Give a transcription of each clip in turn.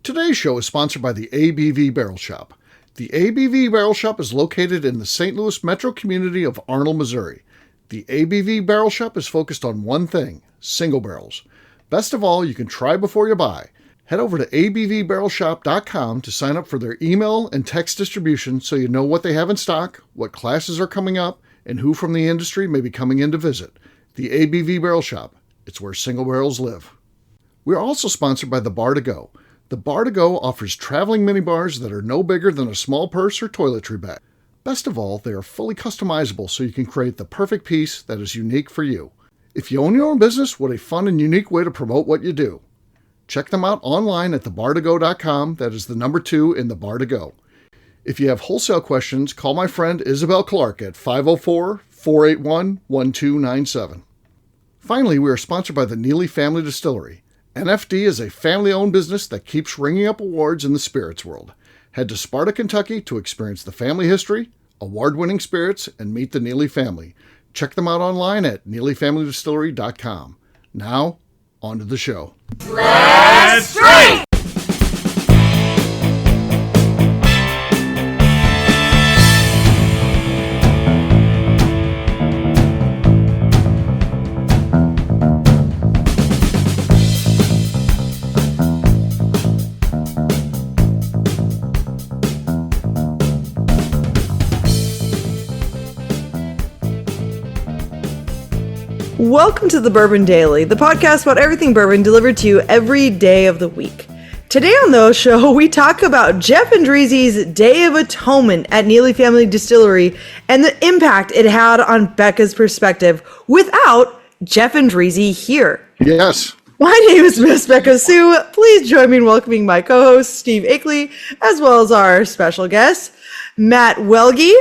Today's show is sponsored by the ABV Barrel Shop. The ABV Barrel Shop is located in the St. Louis metro community of Arnold, Missouri. The ABV Barrel Shop is focused on one thing, single barrels. Best of all, you can try before you buy. Head over to abvbarrelshop.com to sign up for their email and text distribution so you know what they have in stock, what classes are coming up, and who from the industry may be coming in to visit. The ABV Barrel Shop. It's where single barrels live. We are also sponsored by the Bar to Go. The Bar to Go offers traveling minibars that are no bigger than a small purse or toiletry bag. Best of all, they are fully customizable so you can create the perfect piece that is unique for you. If you own your own business, what a fun and unique way to promote what you do. Check them out online at thebar2go.com. That is the number 2 in the Bar to Go. If you have wholesale questions, call my friend Isabel Clark at 504-481-1297. Finally, we are sponsored by the Neely Family Distillery. NFD is a family-owned business that keeps ringing up awards in the spirits world. Head to Sparta, Kentucky to experience the family history, award-winning spirits, and meet the Neely family. Check them out online at neelyfamilydistillery.com. Now, on to the show. Let's drink! Welcome to the Bourbon Daily, the podcast about everything bourbon delivered to you every day of the week. Today on the show, we talk about Jeff Andreezy's Day of Atonement at Neely Family Distillery and the impact it had on Becca's perspective without Jeff Andreezy here. Yes. My name is Miss Becca Sue. Please join me in welcoming my co-host, Steve Akeley, as well as our special guest, Matt Welge.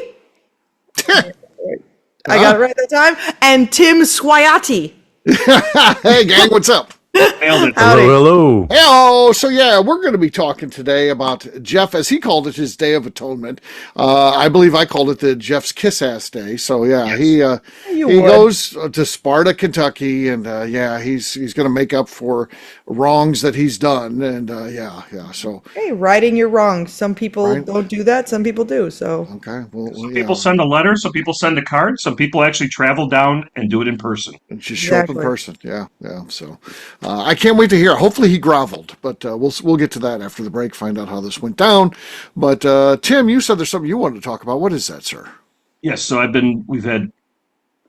I got it right that time. And Tim Swayati. Hey, gang, what's up? Hello, hello. Hello. So, yeah, we're going to be talking today about Jeff, as he called it, his Day of Atonement. I believe I called it the Jeff's Kiss-Ass Day. So, yeah, yes. he goes to Sparta, Kentucky, and, he's going to make up for wrongs that he's done. And, so. Hey, righting your wrongs. Some people don't do that. Some people do, so. Okay. Well, some people send a letter. Some people send a card. Some people actually travel down and do it in person. And just show up in person. Yeah. So. I can't wait to hear. Hopefully he groveled, but we'll get to that after the break, find out how this went down. But Tim, you said there's something you wanted to talk about. What is that, sir? Yes, so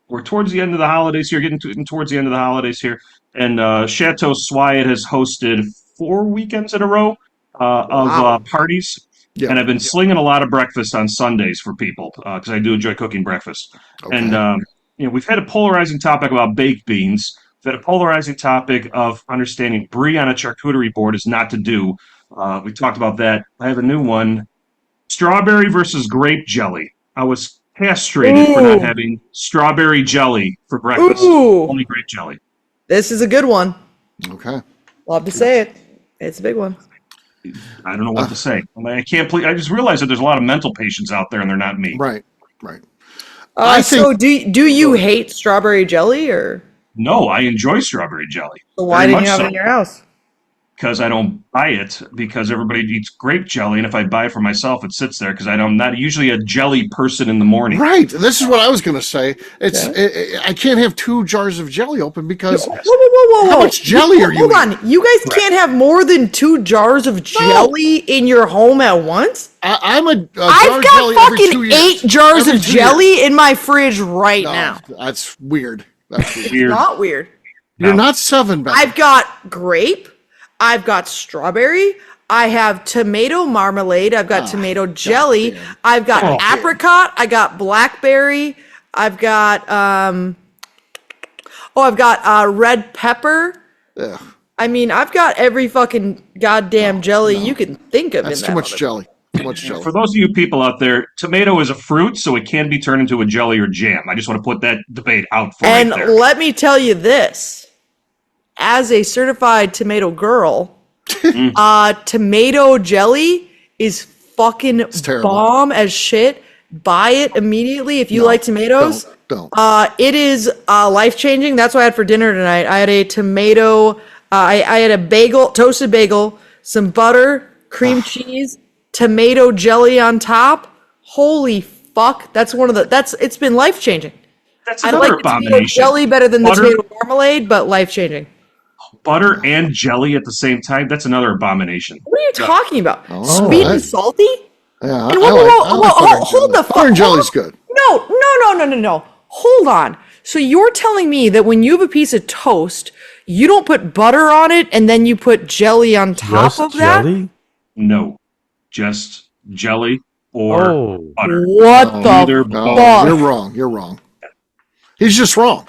we're towards the end of the holidays here, getting towards the end of the holidays here, and Chateau Swyatt has hosted 4 weekends in a row of parties. Yeah. And I've been slinging a lot of breakfast on Sundays for people because I do enjoy cooking breakfast. Okay. And we've had a polarizing topic about baked beans. That a polarizing topic of understanding brie on a charcuterie board is not to do. We talked about that. I have a new one. Strawberry versus grape jelly. I was castrated for not having strawberry jelly for breakfast. Only grape jelly. This is a good one. Okay. Love to say it. It's a big one. I don't know what to say. I can't. I just realized that there's a lot of mental patients out there, and they're not me. Right. So do you hate strawberry jelly or? No, I enjoy strawberry jelly. So why didn't you have it in your house? Because I don't buy it, because everybody eats grape jelly, and if I buy it for myself, it sits there, because I'm not usually a jelly person in the morning. Right. This is what I was going to say. I can't have 2 jars of jelly open because whoa. How much jelly are you Hold on. You guys can't have more than 2 jars of jelly in your home at once? I'm a jar I've got jelly fucking every 2 years. 8 jars of jelly in my fridge now. That's weird. That's weird. It's not weird. You're not 7, Becca. I've got grape. I've got strawberry. I have tomato marmalade. I've got tomato jelly. I've got apricot. I got blackberry. I've got red pepper. Ugh. I mean, I've got every fucking goddamn jelly you can think of. That's in that too much jelly. For those of you people out there, tomato is a fruit, so it can be turned into a jelly or jam. I just want to put that debate out for and right there. Let me tell you this. As a certified tomato girl, tomato jelly is fucking bomb as shit. Buy it immediately if you like tomatoes. Don't. It is life-changing. That's what I had for dinner tonight. I had a tomato, I had a bagel, toasted bagel, some butter, cream cheese, tomato jelly on top. Holy fuck. It's been life-changing. That's I another like the tomato abomination. jelly better than Butter- the tomato marmalade, but life-changing. Butter and jelly at the same time. That's another abomination. What are you talking about? Oh, Sweet I- and salty? Yeah, And hold the fuck. Butter and jelly's good. No. Hold on. So you're telling me that when you have a piece of toast, you don't put butter on it and then you put jelly on top Just of that? jelly? No, just jelly or butter. What Neither the both. fuck? You're wrong. He's just wrong.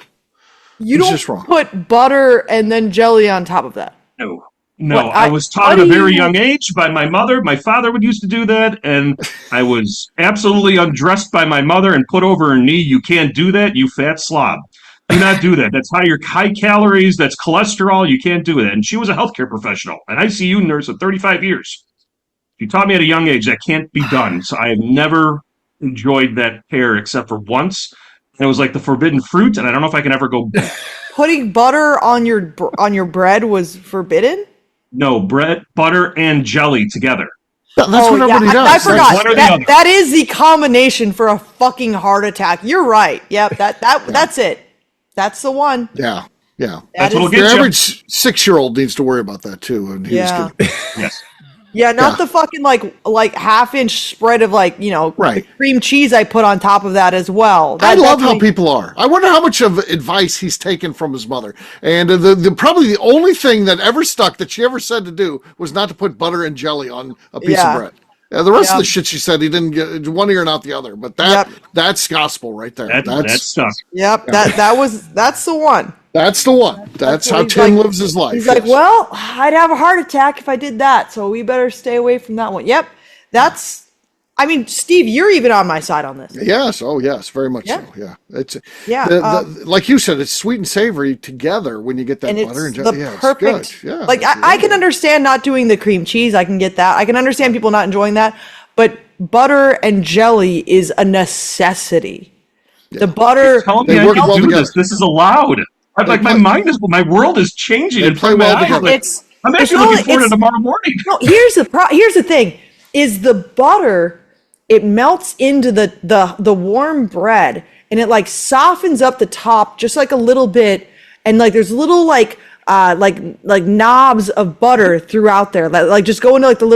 You He's don't just wrong. put butter and then jelly on top of that. No, What, I was taught what at a do very you- young age by my mother. My father would used to do that, and I was absolutely undressed by my mother and put over her knee. You can't do that, you fat slob. Do not do that. That's high calories. That's cholesterol. You can't do that. And she was a healthcare professional, an ICU nurse of 35 years. She taught me at a young age that can't be done. So I have never enjoyed that pear except for once. And it was like the forbidden fruit, and I don't know if I can ever go back. Putting butter on your bread was forbidden? No, bread, butter, and jelly together. That's what everybody does. I forgot. one or the other. That is the combination for a fucking heart attack. You're right. Yep, that's it. That's the one. Yeah. That's what'll Your get you. average 6-year-old needs to worry about that too. And he was Yeah. good. Yes. Yeah, not the fucking like half-inch spread of Right. the cream cheese I put on top of that as well. I love how that's people are. I wonder how much of advice he's taken from his mother. And the probably the only thing that ever stuck that she ever said to do was not to put butter and jelly on a piece of bread. The rest of the shit she said, he didn't get one ear and out the other. But that's gospel right there. That's stuff. Yep, that's the one. That's the one. That's how he's Tim like- lives his life. He's like, well, I'd have a heart attack if I did that, so we better stay away from that one. Yep, Steve, you're even on my side on this. Yes. Oh, yes. Very much so. Yeah. It's like you said, it's sweet and savory together when you get that And it's butter and the jelly. Yeah, perfect. it's good. Yeah. Like I can understand not doing the cream cheese. I can get that. I can understand people not enjoying that, but butter and jelly is a necessity. The butter. Tell me They I work can well do together. this. This is allowed. My world is changing. They in play front of well my eyes. together. I'm it's actually looking only- forward to it's- tomorrow morning. No, here's the thing: is the butter. It melts into the warm bread, and it like softens up the top just like a little bit, and like there's little like knobs of butter throughout there, like just go into like the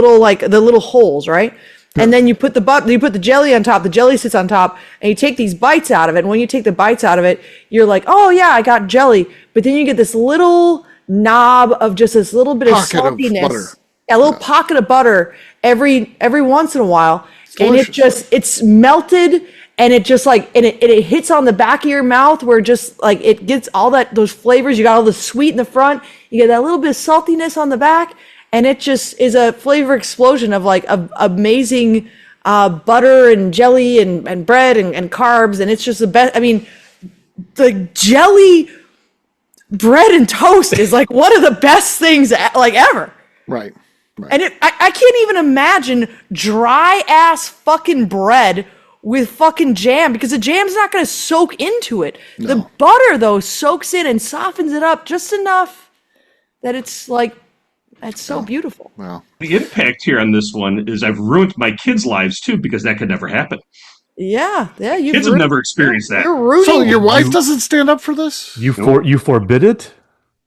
little holes, right? And then you put the jelly on top. The jelly sits on top, and you take these bites out of it. And when you take the bites out of it, you're like, oh yeah, I got jelly. But then you get this little knob of just this little bit Pocket of of saltiness, butter. a little pocket of butter every once in a while, and delicious. it's melted, and it just like it hits on the back of your mouth where just like it gets all those flavors. You got all the sweet in the front, you get that little bit of saltiness on the back. And it just is a flavor explosion of like amazing butter and jelly and bread and carbs. And it's just the best. I mean, the jelly bread and toast is like one of the best things like ever. Right. And I can't even imagine dry ass fucking bread with fucking jam, because the jam's not going to soak into it. No. The butter though soaks in and softens it up just enough that it's like, it's so beautiful. Wow. The impact here on this one is I've ruined my kids' lives too, because that could never happen. Yeah. Kids have never experienced that. You're rooting. So your wife doesn't stand up for this? You forbid it?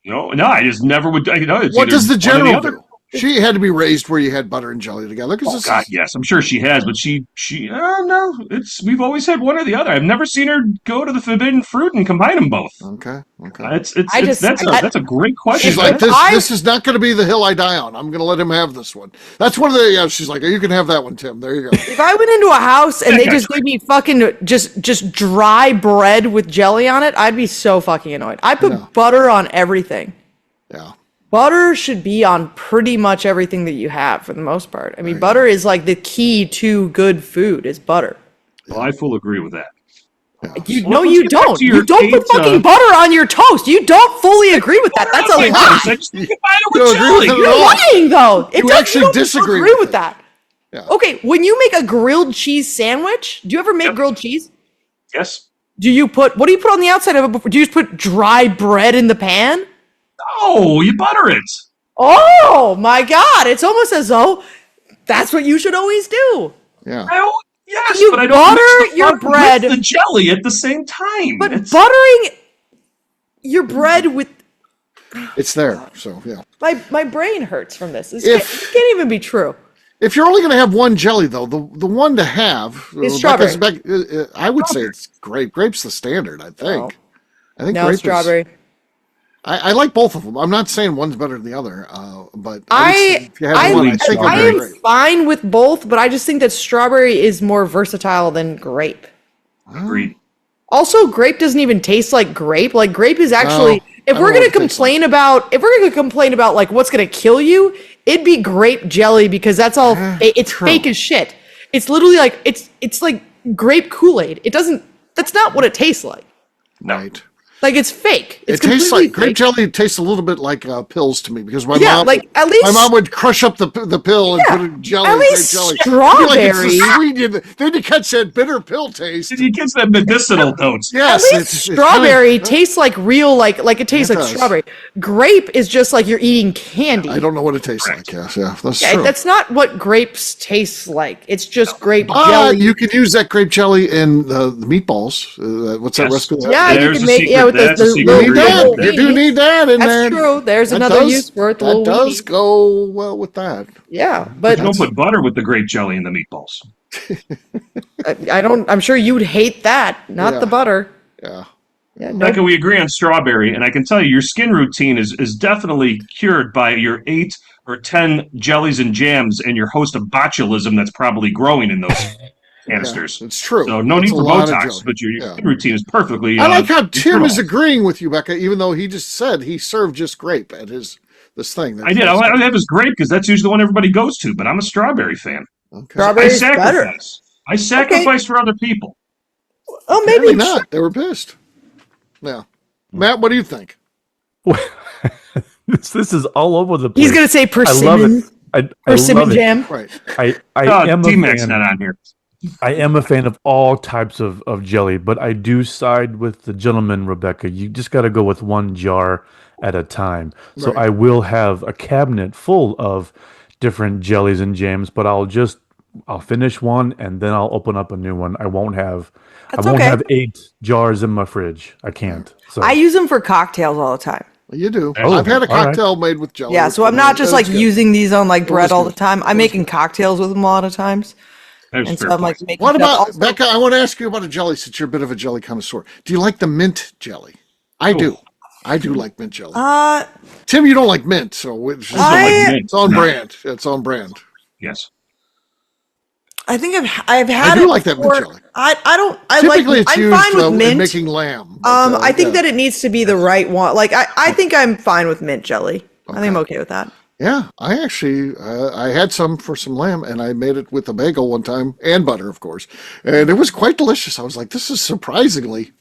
No, I just never would. It's What either does the one or general other. do? She had to be raised where you had butter and jelly together. Oh God, yes, I'm sure she has, but she no, we've always had one or the other. I've never seen her go to the forbidden fruit and combine them both. Okay. That's a great question. She's like, this is not going to be the hill I die on. I'm going to let him have this one. That's one of the. She's like, you can have that one, Tim. There you go. If I went into a house and they just gave me fucking just dry bread with jelly on it, I'd be so fucking annoyed. I put butter on everything. Yeah. Butter should be on pretty much everything that you have for the most part. I mean, butter is like the key to good food is butter. Well, I fully agree with that. You get back don't. to your You don't put pizza. fucking butter on your toast. You don't fully agree with that. That's a lie. I just combine it You with don't agree with jelly. it at You're all. lying, though. You actually don't disagree agree with with it. that. Yeah. Okay, when you make a grilled cheese sandwich, do you ever make grilled cheese? Yes. What do you put on the outside of it? Do you just put dry bread in the pan? Oh, you butter it. Oh my God! It's almost as though that's what you should always do. Yeah. Yes, You but I don't butter mix the your butter bread- with the jelly at the same time. But It's- buttering your bread with It's there. So, yeah. my brain hurts from this. This If- can't even be true. If you're only going to have one jelly, though, the one to have Is strawberry. I would say it's grape. Grape's the standard, I think. I think No, grape strawberry. is. I like both of them. I'm not saying one's better than the other, but I if you have one, I think I it'd be am great. fine with both, but I just think that strawberry is more versatile than grape. Agreed. Also, grape doesn't even taste like grape. Like grape is actually, if I we're don't know gonna what it tastes complain about like what's gonna kill you, it'd be grape jelly because that's all. It's true. fake as shit. It's literally like it's like grape Kool-Aid. It doesn't. That's not what it tastes like. No. Right. Like it's fake. It's It tastes completely like grape fake. jelly. It tastes a little bit like pills to me because my Yeah, mom, like, at least- my mom would crush up the pill and Yeah, put it in jelly. at and grape least jelly. strawberry- You're like, it's the sweet. Then you catch that bitter pill taste. It gets that medicinal notes. Yes, At least strawberry tastes like real, like it tastes It like does. strawberry. Grape is just like you're eating candy. I don't know what it tastes like. Yes, yeah, that's Yeah, true. that's not what grapes taste like. It's just grape But jelly. you can use that grape jelly in the meatballs. What's that Yes. recipe? Yeah, you There's can a make secret. with That's a the secret You little, need ingredient. little that. You do weenie. need that in there. That's true. There's That another does- use for it. The That little does weenie. go well with that. Yeah, but Don't put butter with the grape jelly in the meatballs. I don't. I'm sure you'd hate that, not Yeah. the butter. Yeah. Yeah, no. Becca, we agree on strawberry, and I can tell you your skin routine is definitely cured by your 8 or 10 jellies and jams and your host of botulism that's probably growing in those canisters. It's true. So no That's need a for lot of Botox, jelly. but your Yeah. skin routine is perfectly. I like how Tim internal. is agreeing with you, Becca, even though he just said he served just grape at this thing. I did. I have his grape because that's usually the one everybody goes to, but I'm a strawberry fan. Okay. I Strawberry's better. sacrifice. I sacrifice for other people. Oh, Apparently maybe not. They were pissed. Yeah. Matt, what do you think? This is all over the place. he's gonna say I love persimmon. it. I Persimmon love it. jam. Right. I Oh, am a D-Mac's fan. not on here. I am a fan of all types of jelly, but I do side with the gentleman, Rebecca. You just got to go with one jar at a time. So Right. I will have a cabinet full of different jellies and jams, but I'll finish one and then I'll open up a new one. I won't have That's I won't okay. have 8 jars in my fridge. I can't. So I use them for cocktails all the time. Well, you do. Oh, I've had a all right. cocktail made with jelly. Yeah, so I'm not just like That's good. using these on like bread was all good. the time. I'm making cocktails with them a lot of times, There's and so fair I'm like point. making. What stuff about also- Becca? I want to ask you about a jelly since you're a bit of a jelly connoisseur. Do you like the mint jelly? I do. I do like mint jelly. Tim, you don't like mint, so it's, I don't like mint. it's on brand. It's on brand. Yes. I think I've had. I do it like that mint before. jelly. I don't. I Typically, like. it's I'm used fine with in mint. making lamb. I think yeah. that it needs to be the right one. Like I think I'm fine with mint jelly. I think I'm okay with that. Yeah, I actually I had some for some lamb, and I made it with a bagel one time and butter, of course, and it was quite delicious. I was like, this is surprisingly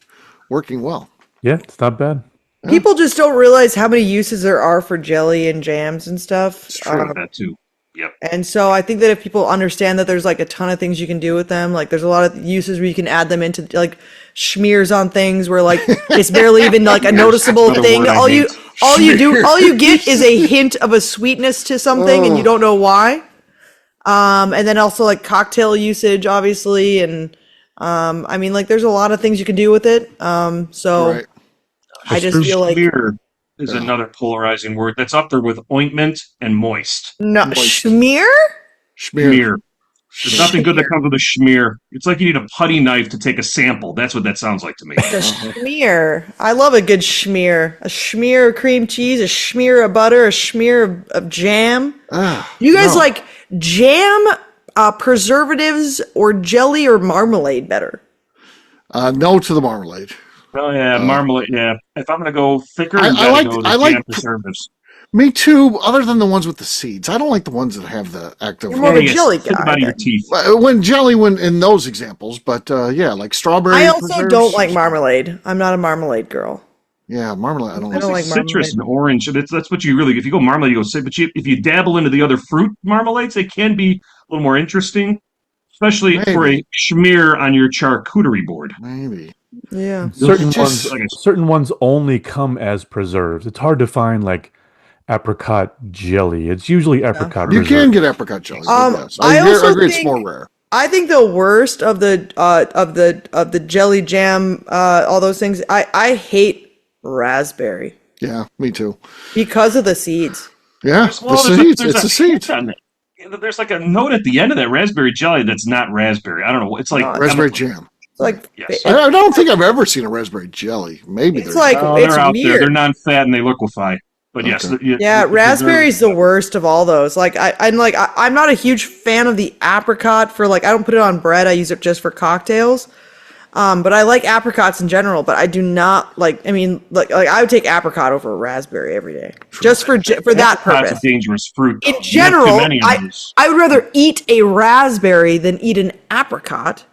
working well. yeah, it's not bad. People just don't realize how many uses there are for jelly and jams and stuff. It's true. That too. Yep. And so I think that if people understand that there's like a ton of things you can do with them, like there's a lot of uses where you can add them into like smears on things where like it's barely even like a noticeable Another thing. word I hate. All you get is a hint of a sweetness to something and you don't know why. And then also like cocktail usage, obviously, and I mean like there's a lot of things you can do with it. So Right. I just feel like Smear is another polarizing word that's up there with ointment and moist. no schmear. Schmear. Smear. There's nothing good that comes with a schmear. It's like you need a putty knife to take a sample. That's what that sounds like to me. The schmear. I love a good schmear. A schmear of cream cheese, a schmear of butter, a schmear of jam. You guys no. like jam, preservatives, or jelly or marmalade better? No to the marmalade. Oh yeah, marmalade. Yeah, if I'm gonna go thicker, I you gotta like- go with I the like jam preservatives. Me too, other than the ones with the seeds. I don't like the ones that have the active. You're more of a Yeah, jelly spit them guy, out of your then. teeth. When in those examples, but yeah, like strawberry. I also preserves. don't like marmalade. I'm not a marmalade girl. Yeah, marmalade. I don't I don't like. like Citrus marmalade. and orange. That's what you really. If you go marmalade, you go citrus. But if you dabble into the other fruit marmalades, they can be a little more interesting, especially for a Maybe. schmear on your charcuterie board. Maybe. Yeah. Certain Just- ones only come as preserves. It's hard to find like apricot jelly. It's usually apricot. You preserve. can get apricot jelly. Yes. I I also agree it's think- more rare. I think the worst of the jelly jam, all those things. I hate raspberry Yeah, me too. because of the seeds. Yeah, the seeds. It's the seeds. There's like a note at the end of that raspberry jelly that's not raspberry. I don't know. It's like Raspberry jam. It's like Yes. I don't think I've ever seen a raspberry jelly. Maybe It's there's like- Oh, it's they're out there. weird. They're non-fat and they liquefy. But yes, Yeah, raspberry's the worst of all those. Like I'm not a huge fan of the apricot for like I don't put it on bread. I use it just for cocktails. But I like apricots in general. But I do not like. I mean, like I would take apricot over raspberry every day, just for that Apricot's purpose. a dangerous fruit. In though. You have too general, many of those. I would rather eat a raspberry than eat an apricot.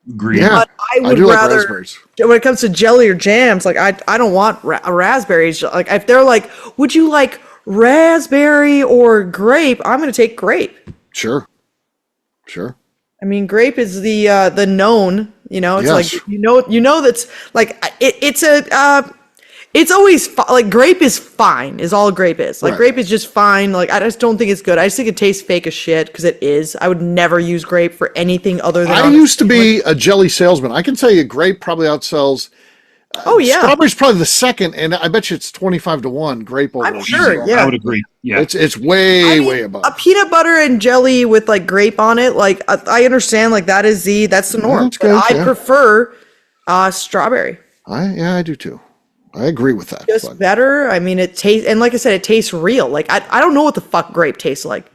Agreed. Yeah, But I would do like rather, raspberries. when it comes to jelly or jams, like I don't want raspberries. Like if they're like, would you like raspberry or grape? I'm going to take grape. Sure. I mean, grape is the known. You know, it's Yes. like you know that's like it's always like grape is fine is all grape is. Like Right. grape is just fine. Like I just don't think it's good. I just think it tastes fake as shit because it is. I would never use grape for anything other than. I used to be a jelly salesman. I can tell you, grape probably outsells. Oh yeah, Strawberry's probably the second, and I bet you it's 25-1 grape over. I'm sure, strawberry. yeah. I would agree. Yeah. It's way I mean, way above. a peanut butter and jelly with like grape on it. Like I understand, like that's the norm. that's But good, I yeah. prefer strawberry. I do too. I agree with that. Just but- better. I mean, it tastes, and like I said, it tastes real. Like I don't know what the fuck grape tastes like.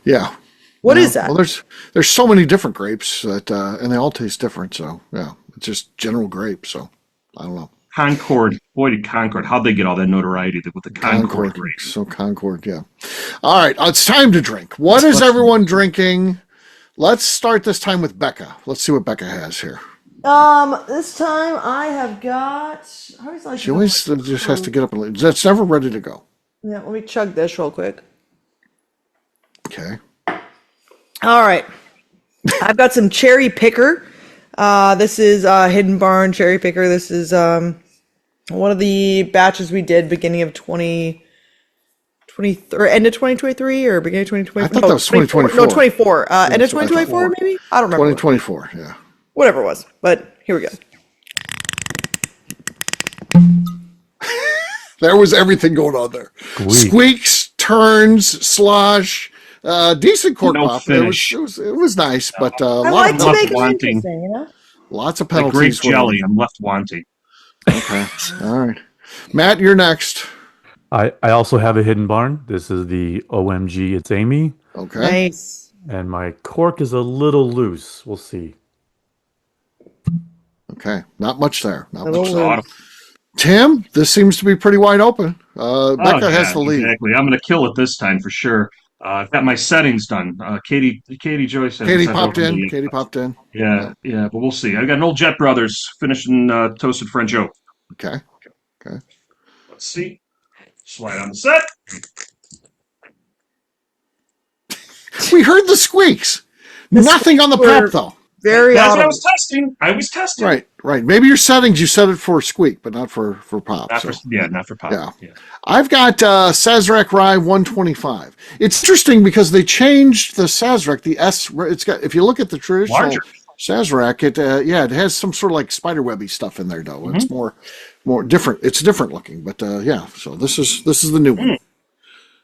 yeah. What is that? Well, there's so many different grapes that and they all taste different. So yeah, it's just general grape. So I don't know. Concord. Boy, did Concord. How'd they get all that notoriety with the Concord grape? So Concord, yeah. All right, it's time to drink. What is everyone drinking? Let's start this time with Becca. Let's see what Becca has here. This time I have got. I always like. She always just has to get up and leave. That's never ready to go. Yeah, let me chug this real quick. Okay. All right, I've got some cherry picker. This is Hidden Barn cherry picker. This is one of the batches we did beginning of 2023, end of 2023 or beginning of 2024. I thought that was 2024. No, 24. End of 2024 maybe? I don't remember. 2024, yeah. Whatever it was. But here we go. There was everything going on there. Squeaks, turns, slosh, decent cork No pop. finish. It was nice, but I lot like of to left make it wanting. interesting, you know? lots of Like grape penalties. jelly. I'm left wanting. Okay. All right. Matt, you're next. I also have a hidden barn. This is the OMG It's Amy, Okay. Nice. and my cork is a little loose. We'll see. Okay. Not much there. Not Hello. much there. Autumn. Tim, this seems to be pretty wide open. Becca has the lead. Exactly. I'm going to kill it this time for sure. I've got my settings done. Katie Joyce. has Katie sent popped over in. the- Katie popped in. Yeah, but we'll see. I got an old Jet Brothers finishing toasted French oak. Okay. Let's see. Slide on the set. We heard the squeaks. Nothing on the were- prep though. Very That's what I audible. was testing. I was testing. Right. Maybe your settings you set it for squeak, but not for pop. Not so. for not for pop. Yeah. I've got Sazerac Rye 125. It's interesting because they changed the Sazerac. The S. It's got. If you look at the traditional Larger. Sazerac, it has some sort of like spiderwebby stuff in there though. It's more different. It's different looking, but yeah. So this is the new one.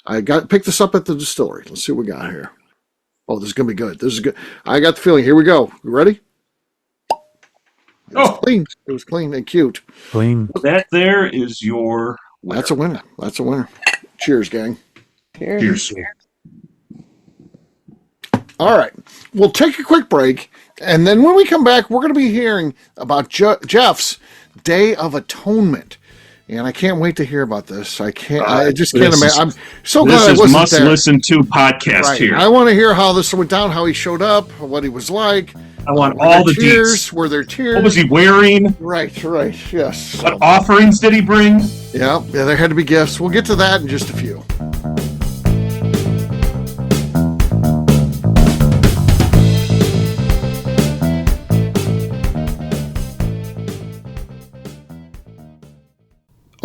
I picked this up at the distillery. Let's see what we got here. Oh, this is gonna be good. This is good. I got the feeling. Here we go. You ready? It was clean. It was clean and cute. Clean. That there is your winner. That's a winner. That's a winner. Cheers, gang. Cheers. All right. We'll take a quick break. And then when we come back, we're going to be hearing about Jeff's Day of Atonement. And I can't wait to hear about this. I just can't imagine. I'm so glad I This is wasn't must there. listen to podcast Right. here. I want to hear how this went down, how he showed up, what he was like. I want Were all there the tears? deets. Were there tears? What was he wearing? Right. Yes. What offerings did he bring? Yeah, there had to be gifts. We'll get to that in just a few.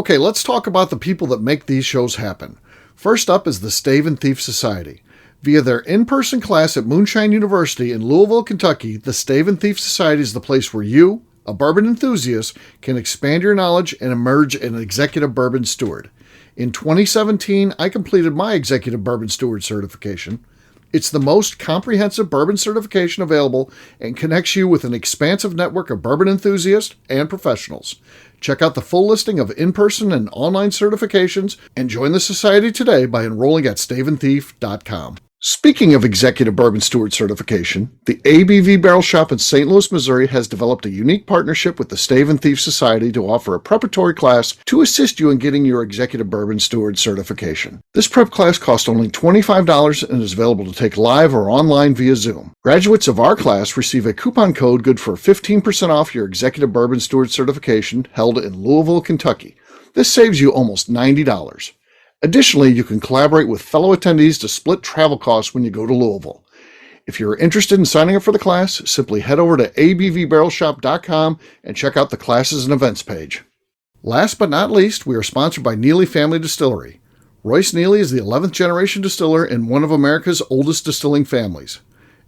Okay, let's talk about the people that make these shows happen. First up is the Stave and Thief Society. Via their in-person class at Moonshine University in Louisville, Kentucky, the Stave and Thief Society is the place where you, a bourbon enthusiast, can expand your knowledge and emerge an executive bourbon steward. In 2017, I completed my executive bourbon steward certification. It's the most comprehensive bourbon certification available and connects you with an expansive network of bourbon enthusiasts and professionals. Check out the full listing of in-person and online certifications and join the society today by enrolling at staveandthief.com. Speaking of executive bourbon steward certification, the ABV Barrel Shop in St. Louis, Missouri has developed a unique partnership with the Stave and Thief Society to offer a preparatory class to assist you in getting your executive bourbon steward certification. This prep class costs only $25 and is available to take live or online via Zoom. Graduates of our class receive a coupon code good for 15% off your executive bourbon steward certification held in Louisville, Kentucky. This saves you almost $90. Additionally, you can collaborate with fellow attendees to split travel costs when you go to Louisville. If you're interested in signing up for the class, simply head over to abvbarrelshop.com and check out the classes and events page. Last but not least, we are sponsored by Neely Family Distillery. Royce Neely is the 11th generation distiller in one of America's oldest distilling families.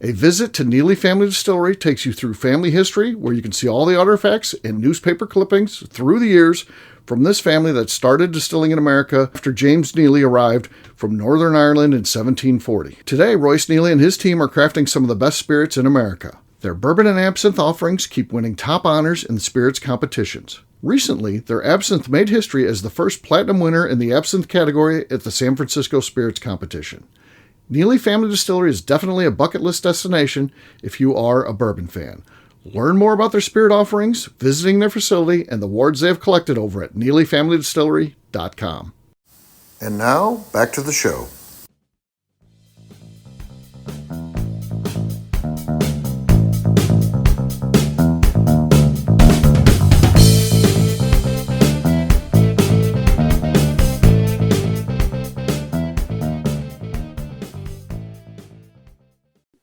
A visit to Neely Family Distillery takes you through family history, where you can see all the artifacts and newspaper clippings through the years from this family that started distilling in America after James Neely arrived from Northern Ireland in 1740. Today, Royce Neely and his team are crafting some of the best spirits in America. Their bourbon and absinthe offerings keep winning top honors in the spirits competitions. Recently, their absinthe made history as the first platinum winner in the absinthe category at the San Francisco Spirits Competition. Neely Family Distillery is definitely a bucket list destination if you are a bourbon fan. Learn more about their spirit offerings, visiting their facility, and the awards they have collected over at NeelyFamilyDistillery.com. And now, back to the show.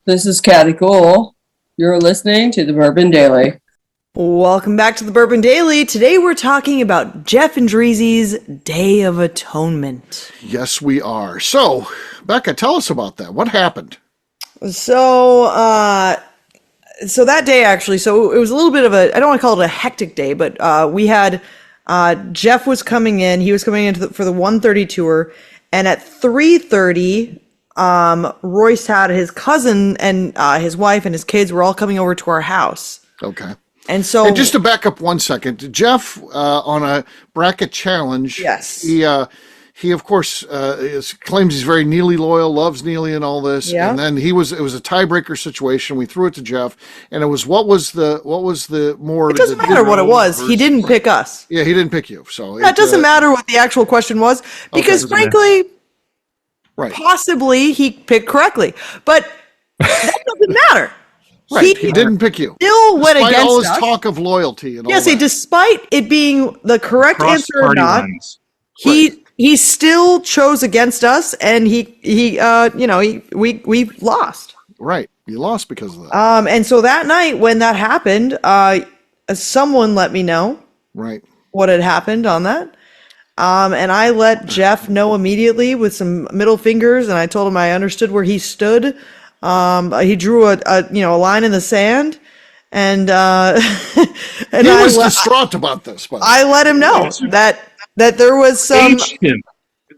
This is Kathy Cole. You're listening to the Bourbon Daily. Welcome back to the Bourbon Daily. Today we're talking about Jeff Andreezy's Day of Atonement. Yes, we are. So, Becca, tell us about that. What happened? So that day actually, so it was a little bit of a, I don't want to call it a hectic day, but we had, Jeff was coming in, he was coming in for the 1:30 tour, and at 3:30, Royce had his cousin and his wife and his kids were all coming over to our house. Okay. And so, and just to back up 1 second, Jeff, on a bracket challenge, yes, he of course claims he's very Neely loyal, loves Neely and all this. Yeah. And then it was a tiebreaker situation. We threw it to Jeff, and it was what was the more. It doesn't matter what it was. He didn't pick us. Yeah, he didn't pick you. So it doesn't matter what the actual question was because frankly, right, possibly he picked correctly, but that doesn't matter. Right, he didn't pick you. Still went despite against all his us. Talk of loyalty and all yes, that. Despite it being the correct answer or not, he still chose against us, and we lost. Right, you lost because of that. And so that night when that happened, someone let me know right what had happened on that. And I let Jeff know immediately with some middle fingers, and I told him I understood where he stood. He drew a line in the sand, and and he was distraught about this. But I let him know that there was some. Aged him.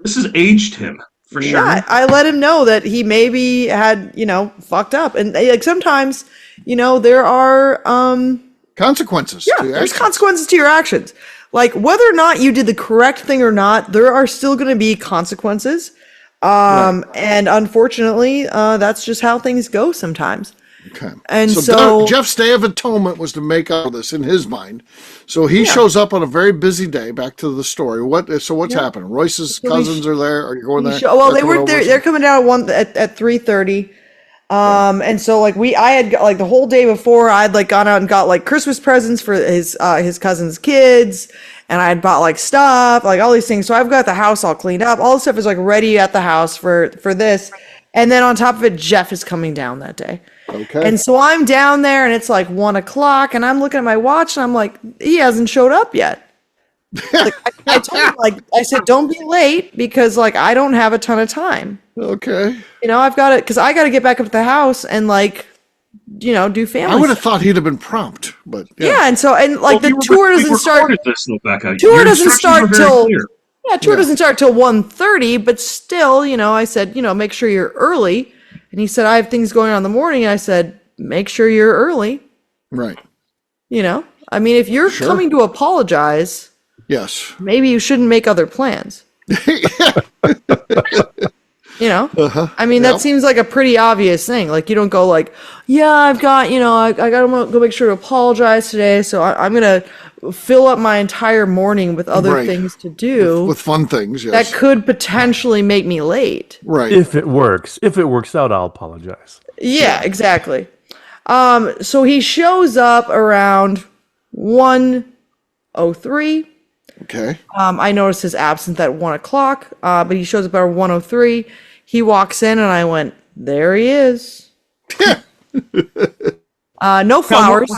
This has aged him for sure. Yeah, I let him know that he maybe had fucked up, and like sometimes there are consequences. Yeah, there's consequences to your actions. Like whether or not you did the correct thing or not, there are still going to be consequences. Right. And unfortunately, that's just how things go sometimes. Okay. And so Jeff's Day of Atonement was to make up for this in his mind. So he shows up on a very busy day. Back to the story. What's happening? Royce's cousins are there. Are you going there? Well, they were there. They're coming down at 3:30. And so I had the whole day before I had gone out and got Christmas presents for his cousin's kids. And I had bought stuff, all these things. So I've got the house all cleaned up. All the stuff is ready at the house for this. And then on top of it, Jeff is coming down that day. Okay. And so I'm down there and it's 1:00 and I'm looking at my watch and I'm like, he hasn't showed up yet. Like, I told him, like, I said, don't be late because, like, I don't have a ton of time. Okay. I've got it because I got to get back up to the house and, like, do family. I would have stuff. thought he'd have been prompt, but Yeah, and so like the tour doesn't start. This, Rebecca. Tour Your doesn't instructions start were very till clear. tour doesn't start till 1:30, but still, I said, make sure you're early. And he said, I have things going on in the morning. And I said, make sure you're early. right. I mean, if you're coming to apologize, Yes. maybe you shouldn't make other plans. I mean, that seems like a pretty obvious thing. Like, you don't go like, yeah, I've got, I got to go make sure to apologize today. So I'm going to fill up my entire morning with other things to do With fun things, yes. that could potentially make me late. Right. If it works out, I'll apologize. Yeah, exactly. So he shows up around 1:03. Okay. I noticed his absence at 1:00, but he shows up at 1:03. He walks in, and I went, "There he is." No flowers.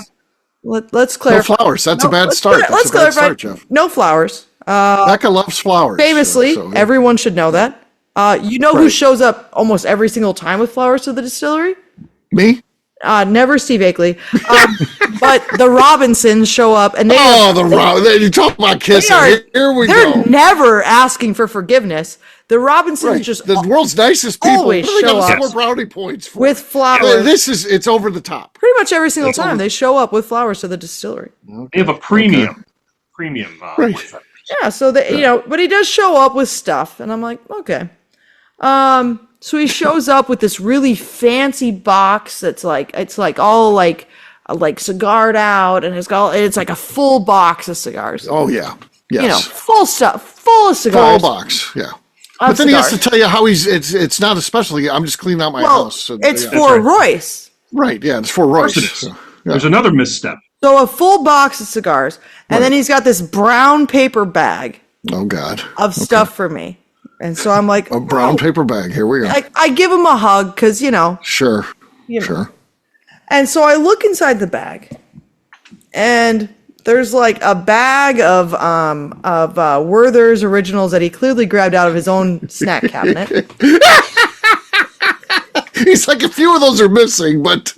Let's No clarify. flowers. That's a bad start. Let's That's a bad clarify. start, Jeff. No flowers. Becca loves flowers. Famously, so, yeah. everyone should know that. Who shows up almost every single time with flowers to the distillery? Me? Never Steve Akeley. But the Robinsons show up, and You talk about kissing. Here we they're go. never asking for forgiveness. The Robinsons Right. just The world's nicest people. always What do they show got up. more brownie points for? with flowers. It's over the top. Pretty much every single time they show up with flowers to the distillery. They have a premium. Right. what's that? Yeah, so but he does show up with stuff, and I'm like, okay. So he shows up with this really fancy box that's like all like cigared out, and it's like a full box of cigars. Oh, yeah. Yes. Full stuff, full of cigars. Full box, yeah. But then he has to tell you how it's not a specialty. I'm just cleaning out my house. So, it's yeah. for Royce. Right, yeah, it's for Royce. Of course it is. So, yeah. There's another misstep. So a full box of cigars, and then he's got this brown paper bag Oh, God. of stuff for me. And so I'm like, A brown paper bag. Here we go. I give him a hug because Sure. know. Sure. And so I look inside the bag, and there's like a bag of Werther's Originals that he clearly grabbed out of his own snack cabinet. He's like, a few of those are missing, but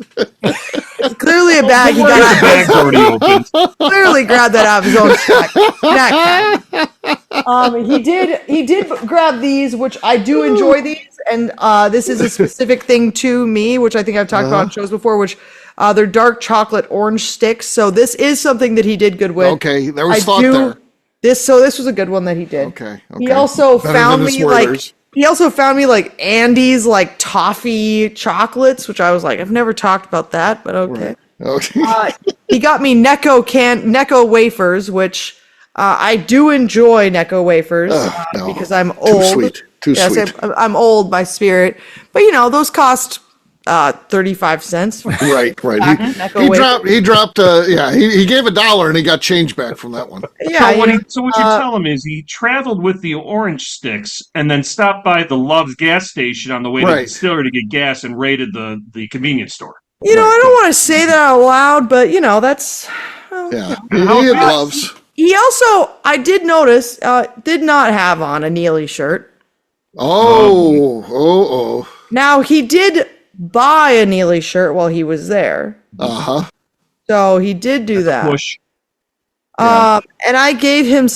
It's clearly a bag he The got bag's already opened. clearly grabbed that out of his own snack cabinet. He did grab these, which I do enjoy these, and this is a specific thing to me, which I think I've talked about on shows before, which they're dark chocolate orange sticks. So this is something that he did good with. okay, there was thought there. This was a good one that he did. Okay. He also Better found than his me like Werther's. Andy's like toffee chocolates, which I was like, I've never talked about that, but okay. Okay. He got me Necco wafers, which I do enjoy Necco wafers No. because I'm Too old. sweet. Too Yes, sweet. I'm old by spirit, but those cost 35 cents. Right. Necco He dropped. He gave $1 and he got change back from that one. Yeah, So what you tell him is he traveled with the orange sticks and then stopped by the Love's gas station on the way to the Right. distillery to get gas and raided the convenience store. I don't want to say that out loud, but that's. Yeah. He had gloves. He also, I did notice, did not have on a Neely shirt. Oh. Now, he did buy a Neely shirt while he was there. Uh-huh. So he did do that. Push. And I gave him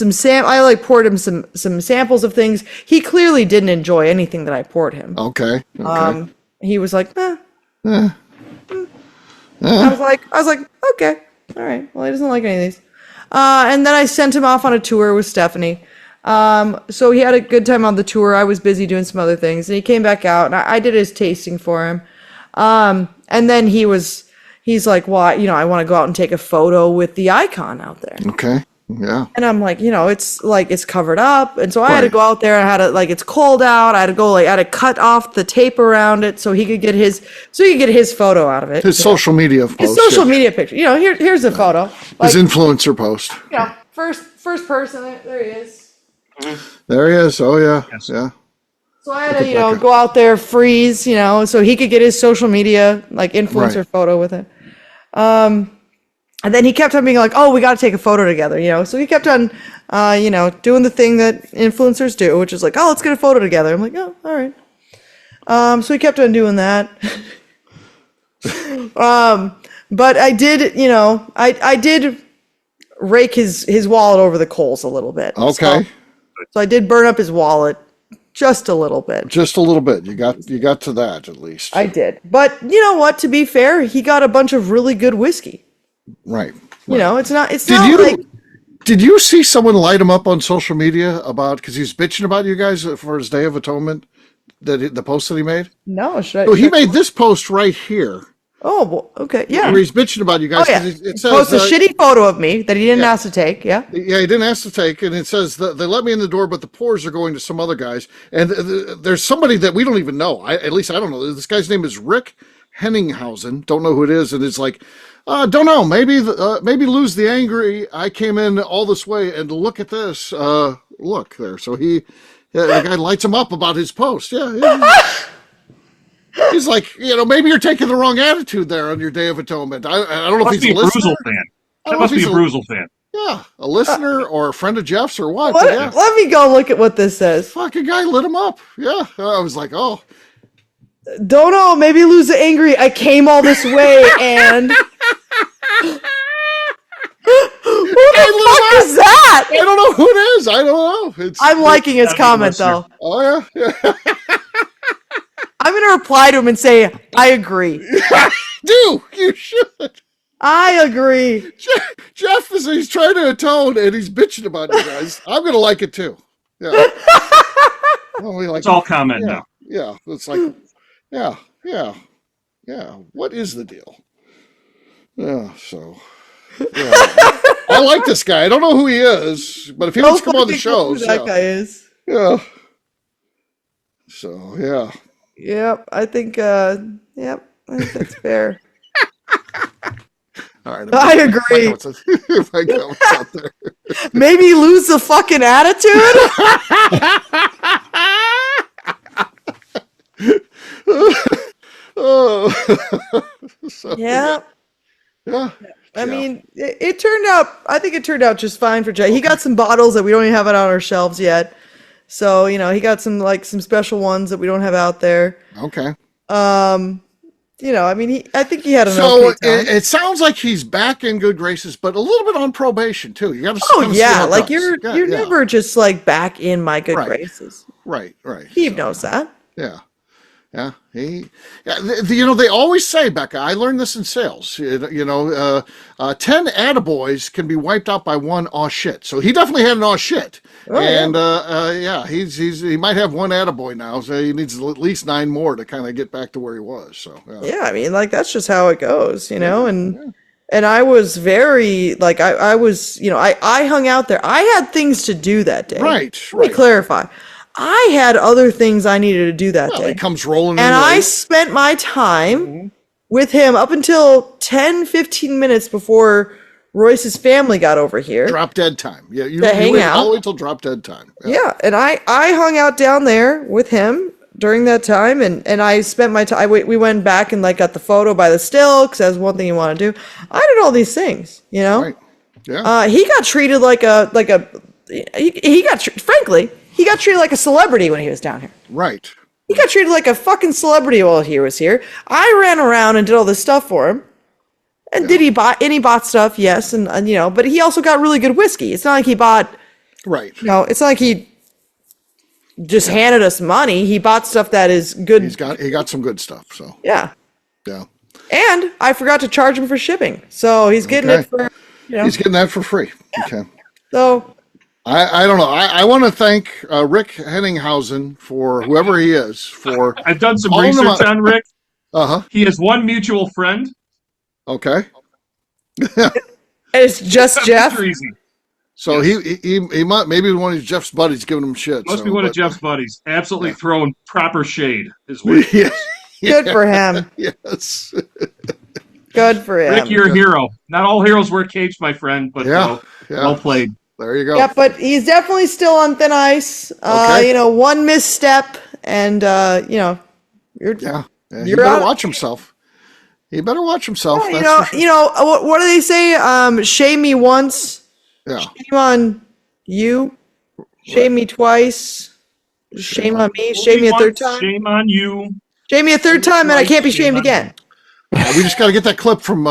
I poured him some samples of things. He clearly didn't enjoy anything that I poured him. Okay. He was like, eh. Eh. I was like, okay, all right. Well, he doesn't like any of these. And then I sent him off on a tour with Stephanie. So he had a good time on the tour. I was busy doing some other things, and he came back out, and I did his tasting for him. And then he's like, well, I want to go out and take a photo with the icon out there. Okay. Yeah. And I'm like, it's covered up. And so I had to go out there, and it's cold out. I had to cut off the tape around it so he could get his photo out of it. His social media post. His social media picture. Here's the photo. His influencer post. First person, there he is. There he is. Oh, yeah. Yes. Yeah. So I had to, go out there, freeze, so he could get his social media, influencer photo with it. And then he kept on being like, "Oh, we got to take a photo together," you know. So he kept on, you know, doing the thing that influencers do, which is like, "Oh, let's get a photo together." I'm like, "Oh, all right." So he kept on doing that. But I did, you know, I did rake his wallet over the coals a little bit. Okay. So I did burn up his wallet just a little bit. Just a little bit. You got to that at least. I did. But you know what? To be fair, he got a bunch of really good whiskey. Right. You know, it's not Did you see someone light him up on social media because he's bitching about you guys for his Day of Atonement, the post that he made? No, So he made this post right here. Oh, well, okay, yeah. Where he's bitching about you guys. Oh, yeah. It He posts says, a shitty photo of me that he didn't ask to take, yeah. Yeah, he didn't ask to take, and it says that they let me in the door, but the pours are going to some other guys. And there's somebody that we don't even know. At least I don't know. This guy's name is Rick Henninghausen. Don't know who it is, and it's like, don't know. Maybe lose the angry. I came in all this way, and look at this. Look there. So the guy lights him up about his post. Yeah. He's like, you know, maybe you're taking the wrong attitude there on your Day of Atonement. I don't know if he's a listener. That must be a Bruzel fan. Yeah, a listener or a friend of Jeff's or what. Let me go look at what this says. Fucking guy lit him up. Yeah, I was like, oh. Don't know, maybe lose the angry. I came all this way and... Who the fuck is that? I don't know who it is. I don't know. I'm liking his comment, though. Oh, yeah. I'm going to reply to him and say, I agree. Do. You should. I agree. Jeff he's trying to atone and he's bitching about you guys. I'm going to like it, too. Yeah. It's all comment now. Yeah. It's like, yeah. What is the deal? Yeah, so... Yeah. I like this guy. I don't know who he is, but if he wants to come on the shows, that guy is. Yeah. So yeah. Yep, I think that's fair. All right. I agree. My comments out there. Maybe lose the fucking attitude. Oh. So, yeah. Yeah. I mean, it turned out. I think it turned out just fine for Jay. He got some bottles that we don't even have it on our shelves yet. So you know, he got some special ones that we don't have out there. Okay. You know, I mean, I think he had an so okay time. It sounds like he's back in good graces, but a little bit on probation too. You got to. Oh yeah, like you're never just like back in my good graces. Right. Steve knows that. Yeah. Yeah, you know, they always say, Becca, I learned this in sales, 10 attaboys can be wiped out by one aw shit. So he definitely had an aw shit. Oh, and, he might have one attaboy now, so he needs at least 9 more to kind of get back to where he was. So, yeah, I mean, like, that's just how it goes, you know, and I was very, like, I was, you know, I hung out there. I had things to do that day. Right. Let me clarify. I had other things I needed to do that day. He comes rolling in. And I spent my time with him up until 10, 15 minutes before Royce's family got over here. Drop dead time. Yeah, you hang wait out. all the way till drop dead time. Yeah, and I hung out down there with him during that time, and I spent my time. We went back and like got the photo by the still, because that's one thing you want to do. I did all these things, you know. Right. Yeah. He got treated frankly, he got treated like a celebrity when he was down here. Right. He got treated like a fucking celebrity while he was here. I ran around and did all this stuff for him. And did he buy? And he bought stuff, yes, and you know, but he also got really good whiskey. It's not like he bought. Right. You know, it's not like he just handed us money. He bought stuff that is good. He got some good stuff. So yeah. Yeah. And I forgot to charge him for shipping, so he's getting it for. You know. He's getting that for free. Yeah. Okay. So. I don't know. I want to thank Rick Henninghausen for whoever he is for. I've done some research on Rick. He has one mutual friend. Okay. It's just Jeff. So he might maybe one of Jeff's buddies giving him shit. Must be one of Jeff's buddies. Absolutely throwing proper shade is what. Good for him. Yes. Good for him. Rick, you're a hero. Not all heroes wear capes, my friend, but well played. There you go. Yeah, but he's definitely still on thin ice. You know, one misstep, and you know, he better watch himself. He better watch himself. Yeah, that's for sure. what do they say? Shame me once, Yeah. shame on you. Shame me twice. Shame on me. Shame me a third time. Shame on you. Shame me a third time, and I can't be Shame shamed on again. We just got to get that clip from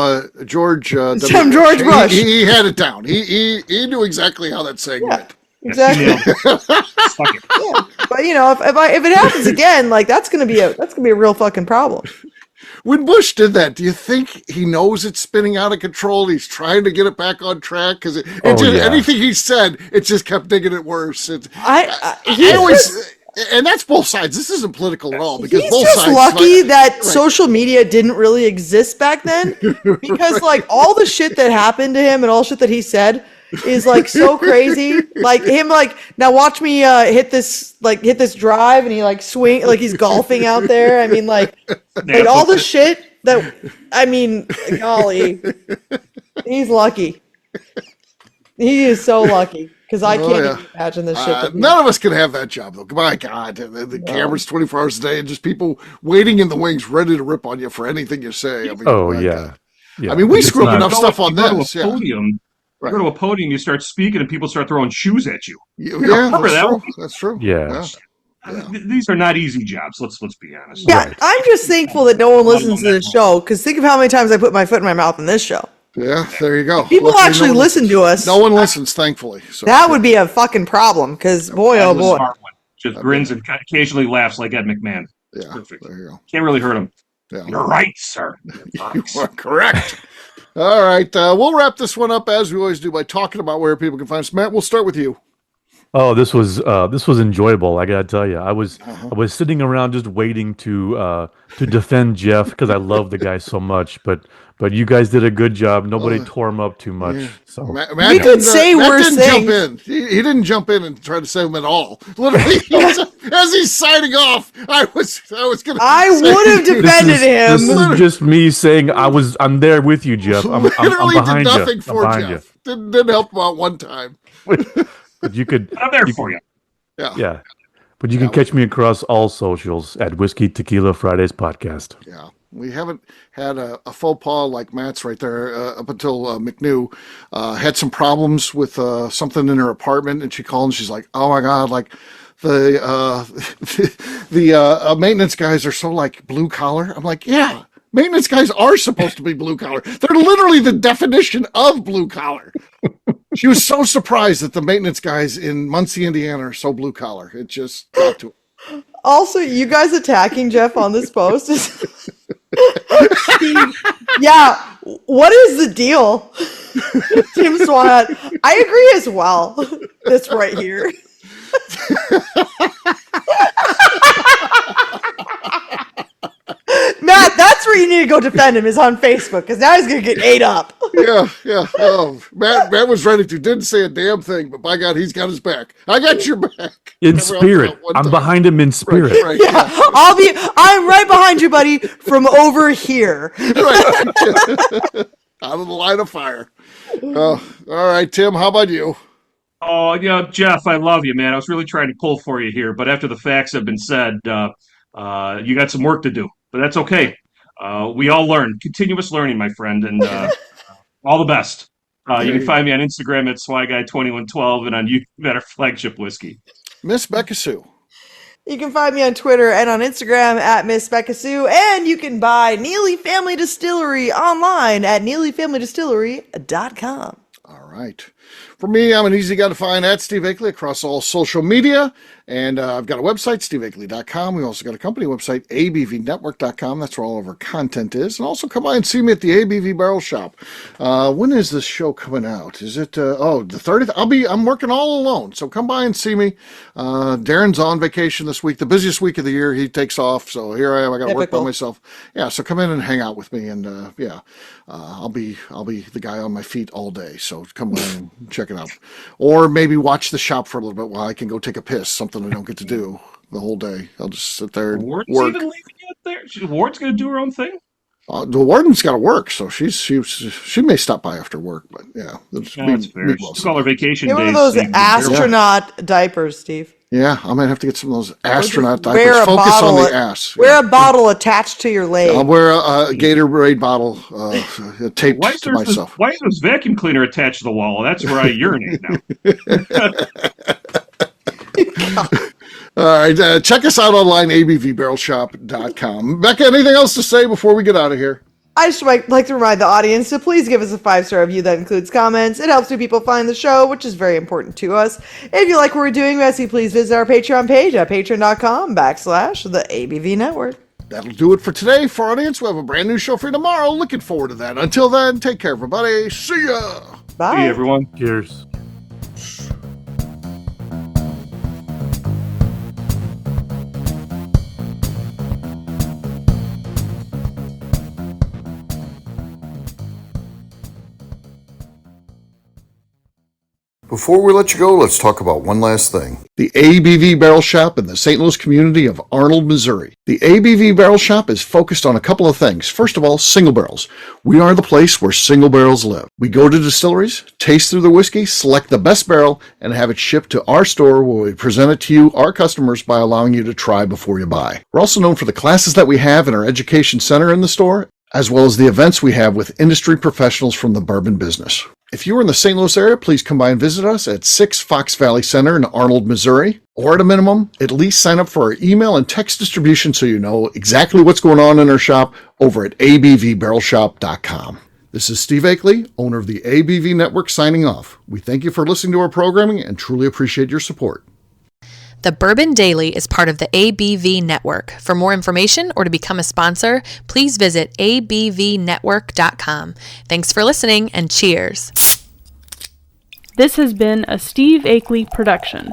George. It's from George Bush. He had it down. He knew exactly how that saying went. Exactly. Fuck it. Yeah. But if it happens again, like that's gonna be a real fucking problem. When Bush did that, do you think he knows it's spinning out of control? He's trying to get it back on track because anything he said, it just kept digging it worse. And that's both sides. This isn't political at all because he's both just sides. Lucky that social media didn't really exist back then, because like all the shit that happened to him and all shit that he said is like so crazy. Like him, like now watch me hit this drive, and he like swing like he's golfing out there. I mean, like all the shit that golly, he's lucky. He is so lucky. Because I can't even imagine this shit. None of us can have that job, though. My God, the camera's 24 hours a day, and just people waiting in the wings, ready to rip on you for anything you say. I mean, yeah. I mean, we screw up enough stuff on this. You go to a podium, you start speaking, and people start throwing shoes at you. That's true. Yeah. These are not easy jobs. Let's be honest. Yeah, right. I'm just thankful that no one listens to this show. Because think of how many times I put my foot in my mouth in this show. Yeah, there you go. People actually listen to us. No one listens, thankfully. So. That would be a fucking problem, because boy, oh boy. Just grins and occasionally laughs like Ed McMahon. Yeah, perfect. There you go. Can't really hurt him. Yeah. You're right, sir. You are correct. All right, we'll wrap this one up as we always do by talking about where people can find us. Matt, we'll start with you. Oh, this was enjoyable. I gotta tell you, I was sitting around just waiting to defend Jeff because I love the guy so much, but you guys did a good job. Nobody tore him up too much. Yeah. So Matt we could say worse things. Jump in. He didn't jump in and try to save him at all. Literally, as he's signing off, I was gonna. I would have defended him. This is just me saying I'm there with you, Jeff. I'm behind did nothing you. for Jeff. Didn't help him out one time. But you could. I'm there for you. Yeah. But you can catch me across all socials at Whiskey Tequila Fridays Podcast. Yeah. We haven't had a faux pas like Matt's right there up until McNew had some problems with something in her apartment, and she called and she's like, "Oh my God, like the maintenance guys are so like blue collar." I'm like, "Yeah, maintenance guys are supposed to be blue collar. They're literally the definition of blue collar." She was so surprised that the maintenance guys in Muncie, Indiana are so blue collar. It just got to her. Also, you guys attacking Jeff on this post is... Yeah, what is the deal? Tim Swanat, I agree as well. This right here. Matt, that's where you need to go defend him, is on Facebook, because now he's going to get ate up. Yeah. Oh, Matt was ready to. Didn't say a damn thing, but by God, he's got his back. I got your back. In spirit. I'm behind him in spirit. Right. Yeah, I'm right behind you, buddy, from over here. Right. Out of the line of fire. Oh, all right, Tim, how about you? Oh, yeah, Jeff, I love you, man. I was really trying to pull for you here, but after the facts have been said, you got some work to do. But that's okay. We all learn. Continuous learning, my friend, and all the best. You can find me on Instagram at SwyGuy2112 and on YouTube at our flagship whiskey. Miss Becca Sue. You can find me on Twitter and on Instagram at Miss Becca Sue, and you can buy Neely Family Distillery online at neelyfamilydistillery.com. All right. For me, I'm an easy guy to find at Steve Akeley across all social media. And I've got a website, steveakeley.com. We also got a company website, abvnetwork.com. That's where all of our content is. And also come by and see me at the ABV Barrel Shop. When is this show coming out? Is it, the 30th? I'm working all alone. So come by and see me. Darren's on vacation this week, the busiest week of the year. He takes off. So here I am. I got to work by myself. Yeah. So come in and hang out with me. And I'll be the guy on my feet all day. So come by and check it out. Or maybe watch the shop for a little bit while I can go take a piss. Something I don't get to do the whole day. I'll just sit there and Ward's work. even leaving you up there? Ward's going to do her own thing? The warden's got to work, so she may stop by after work. But yeah, that's fair. She's call her vacation Give days. one of those astronaut diapers, Steve. Yeah, I might have to get some of those astronaut wear diapers. a Focus on bottle the at- ass. Wear a bottle attached to your leg. I'll wear a Gatorade bottle taped to myself. Why is this vacuum cleaner attached to the wall? That's where I urinate now. All right, check us out online, abvbarrelshop.com. Becca, anything else to say before we get out of here? I just might like to remind the audience to please give us a 5-star review that includes comments. It helps new people find the show, which is very important to us. If you like what we're doing, please visit our Patreon page at patreon.com/the ABV Network. That'll do it for today. For our audience, we'll have a brand new show for you tomorrow. Looking forward to that. Until then, take care, everybody. See ya. Bye. Hey, everyone. Cheers. Before we let you go, let's talk about one last thing. The ABV Barrel Shop in the St. Louis community of Arnold, Missouri. The ABV Barrel Shop is focused on a couple of things. First of all, single barrels. We are the place where single barrels live. We go to distilleries, taste through the whiskey, select the best barrel, and have it shipped to our store where we present it to you, our customers, by allowing you to try before you buy. We're also known for the classes that we have in our education center in the store, as well as the events we have with industry professionals from the bourbon business. If you are in the St. Louis area, please come by and visit us at 6 Fox Valley Center in Arnold, Missouri. Or at a minimum, at least sign up for our email and text distribution so you know exactly what's going on in our shop over at abvbarrelshop.com. This is Steve Akeley, owner of the ABV Network, signing off. We thank you for listening to our programming and truly appreciate your support. The Bourbon Daily is part of the ABV Network. For more information or to become a sponsor, please visit abvnetwork.com. Thanks for listening and cheers. This has been a Steve Akeley production.